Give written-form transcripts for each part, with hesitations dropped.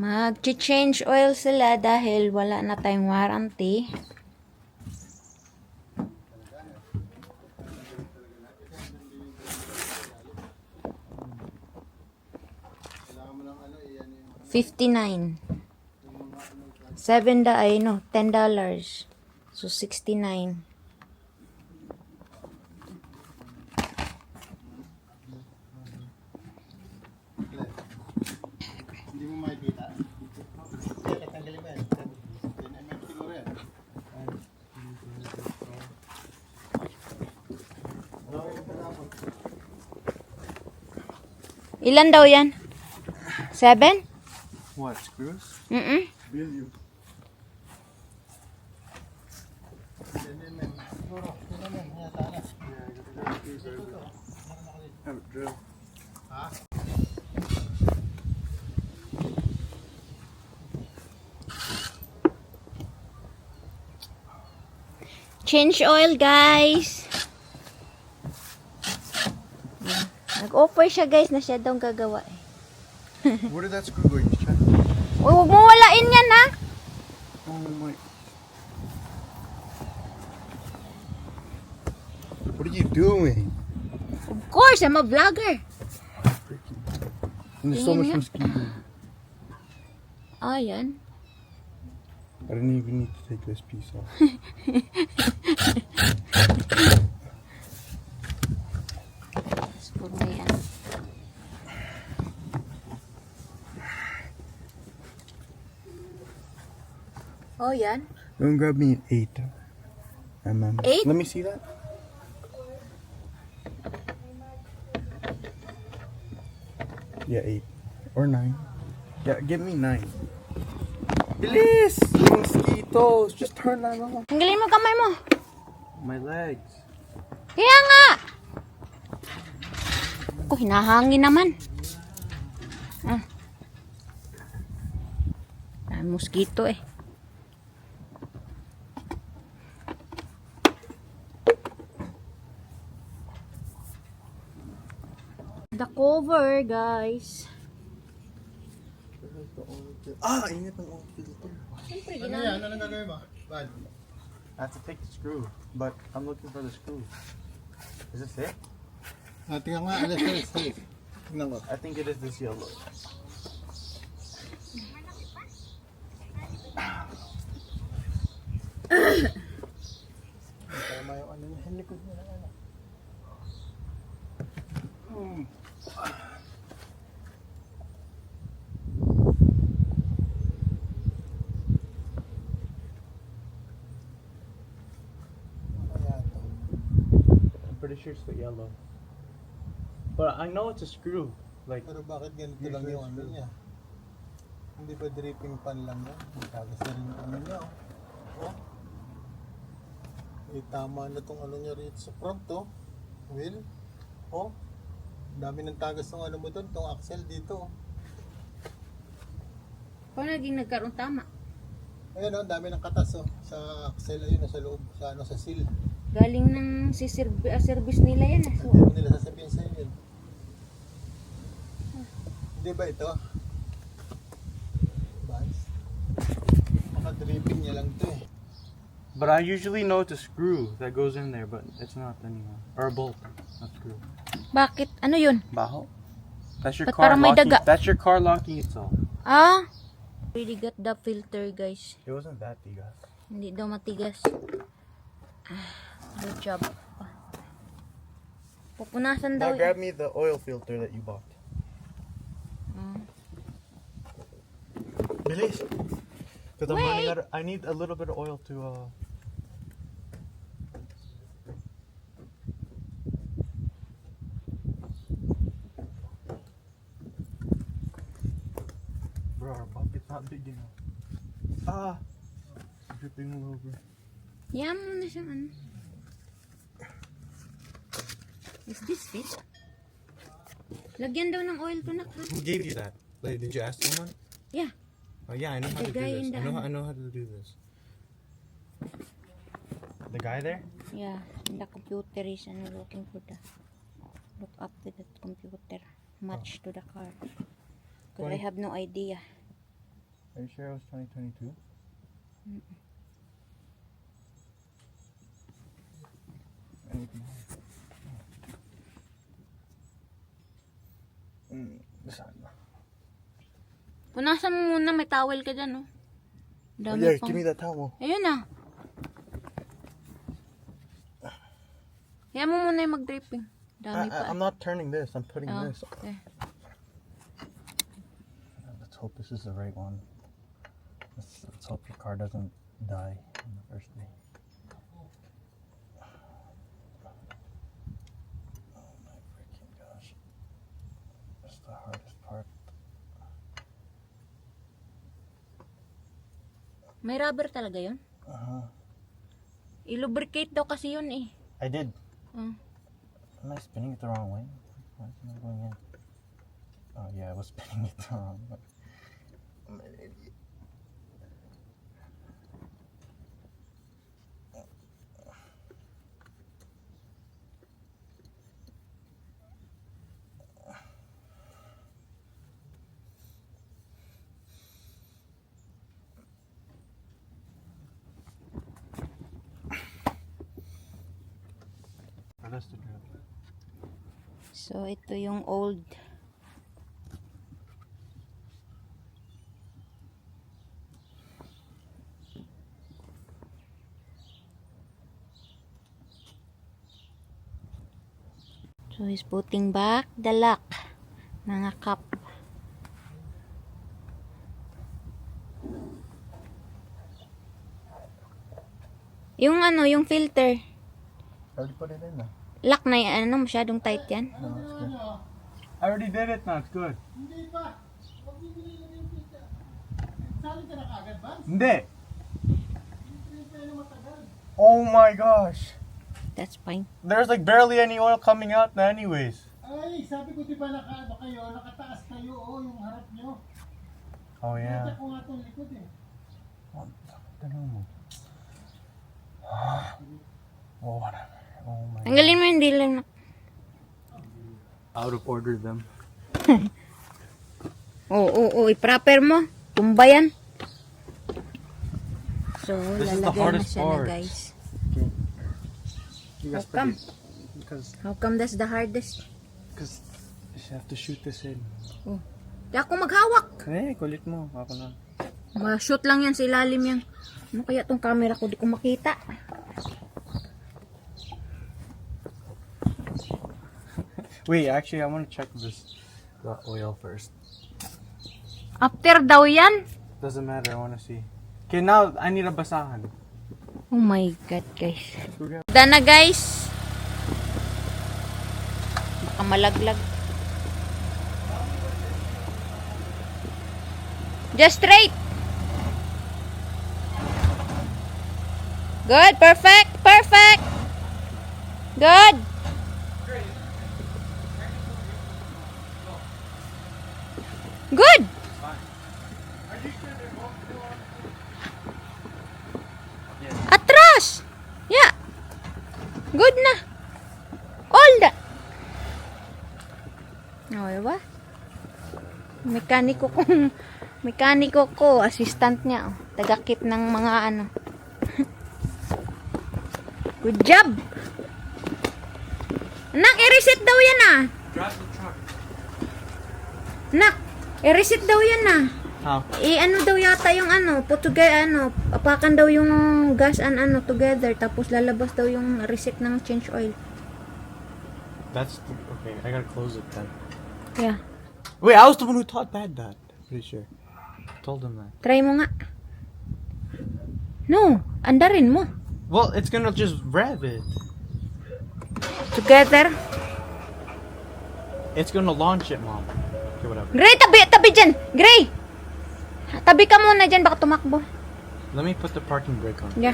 Mag-change oil sila dahil wala na tayong warranty. $59. $10. So, $69. Hindi mo makikita. Kaya tanggalin ba yan? MM siguro yan. Ilan daw yan? 7? What, screws? Mm-mm. Billion. Siguro, MM, yata na. Have it drill. Ha? Change oil, guys. Nag-offer siya, guys, na siya daw gagawa. Where did that screw go? You check? Uy, huwag mo walain yan, ha? Oh my. What are you doing? Of course, I'm a vlogger. And there's so much Tingin nga. mosquito. Ah, yan. I didn't even need to take this piece off. Puro na yan. Oh, yan. Go and grab me an 8 mm. 8? Let me see that. Yeah, 8 or 9. Yeah, give me 9. Bilis! Mosquitoes! Just turn that off. Tanggalin mo kamay mo. My legs. Kaya nga. Ako, hinahangin naman. Ah. Ah, mosquito eh. The cover, guys. Ah, init ng oil filter. Siyempre, Ano yan? Anong gagawin mo? Bad. I have to take the screw, but I'm looking for the screw. Is this it? Tingnan nga, alas na safe. Tingnan ko. I think it is this yellow. Tama yung ano niya, likod niya na ano. I'm pretty sure it's the yellow. But I know it's a screw. Like, Pero bakit ganito lang yung ano niya? Hindi ba dripping pan lang yan? Tagas na rin yung ano niya. Oh. Tama na tong ano niya rito sa front, oh. Will? Oh. Dami ng tagas ng ano mo doon, tong axle dito. Paano naging nagkaroon tama? Ayun, oh, dami ng katas, oh. Sa axle, ayun, oh, sa loob, sa ano, sa seal. Galing ng service nila yan. So, Hindi mo nila sasabihin sa inyo. Hindi ba ito? Vans? Baka dripping niya lang to, eh. but I usually know it's a screw that goes in there, but it's not anymore. Or a bolt, not screw. bakit? Ano yun? Baho? That's your Ba't car parang may locking. daga? That's your car locking itself. Ah? Really got the filter, guys. It wasn't that tigas. Hindi daw matigas. Ah, good job. Pupunasan daw. Now grab me the oil filter that you bought. Bilis. Because I'm running out. I need a little bit of oil to. Bro, our bucket's not big enough. Ah, dripping all over. Yan mo na siyang ano. Is this fit? Lagyan daw ng oil to na. Who gave you that? Like, did you ask someone? Yeah. Oh yeah, I know how The to do guy this. in the I know how to do this. The guy there? Yeah. The computer is ano, looking for the look up to the computer. Match to the car. Because I have no idea. Are you sure it was 2022? Punasan mo muna, may towel ka dyan, oh. Oh, Dami yeah, pang... give me that towel. Ayun na. Kaya mo muna yung mag-dripping. Dami pa. I'm not turning this. I'm putting Oh, this. okay. Let's hope this is the right one. Let's hope the car doesn't die on the first day. Oh my freaking gosh. That's the hardest part. May rubber talaga yun? Uh-huh. I-lubricate daw kasi yun eh. I did. Oh. Am I spinning it the wrong way? Why is it not going in? Oh yeah, I was spinning it the wrong way. I'm an idiot. That's the drill. So, ito yung old. So, he's putting back the lock. Mga cup. Yung ano, yung filter. I already put it in now. Lock na yan. Ano, masyadong tight yan. No, it's good. I already did it now. It's good. Hindi pa. Huwag bibili na yung pizza. Sali ka na kagad ba? Hindi. Hindi pa na matagal. Oh my gosh. That's fine. There's like barely any oil coming out now anyways. Ay, sabi ko di ba nakaano kayo, nakataas kayo, yung harap nyo. Oh yeah. Kita ko nga itong likod eh. Oh, whatever. Oh my. Tanggalin mo yung dealer na. I would have ordered them. Oo, i-proper mo. Tumba yan. So, This is the lalagay na hardest siya na part. guys. You How guys come? How come that's the hardest? Because you have to shoot this in. Di ako maghawak. Eh, kulit mo. Ako na. Ma-shoot lang yan sa ilalim yan. Ano kaya tong camera ko? Di ko makita. Wait, actually, I want to check the oil first. After daw yan. Doesn't matter. I want to see. Okay, now I need a basahan. Oh my God, guys. Dana, guys. Baka malaglag. Just straight. Good, perfect, perfect. Good. Good. Atras. Yeah. Good na. All that. Oh, diba? Mekaniko ko, assistant niya. Oh. Tagakit ng mga ano. Good job. Anak, i-reset daw yan ah. Drive the truck. Anak, i-reset daw yan ah. How? Ano daw yata yung ano, put together, apakan daw yung gas and together, tapos lalabas daw yung reset ng change oil. That's okay. I gotta close it then. Yeah. Wait, I was the one who taught Dad that. Pretty sure. Told him that. Try mo nga. No, andarin mo. Well, it's gonna just rev it. Together. It's gonna launch it, Mom. Okay, whatever. Gray, tabi dyan. Gray. Tabi ka muna dyan, baka tumakbo. Let me put the parking brake on. Yeah.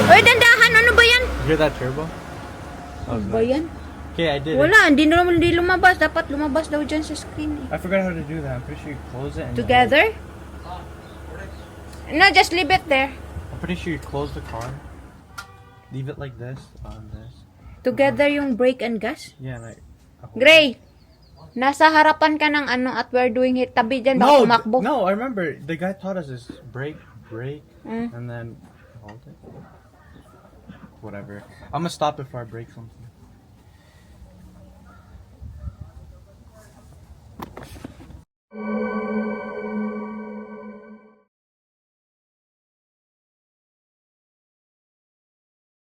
Oy, dandahan, ano ba yan? You hear that turbo? That was Ano ba nice. yan? Okay, I did it. Wala, hindi lumabas. Dapat lumabas daw dyan sa screen. I forgot how to do that. I'm pretty sure you close it and Together? No, just leave it there. I'm pretty sure you close the car. Leave it like this on this. Together yung brake and gas. Yeah, like. Gray, Nasa harapan ka ng ano at we're doing it. Tabi dyan, baka tumakbo. No, I remember the guy taught us this brake, Mm. and then hold it. Whatever. I'm gonna stop before I break something.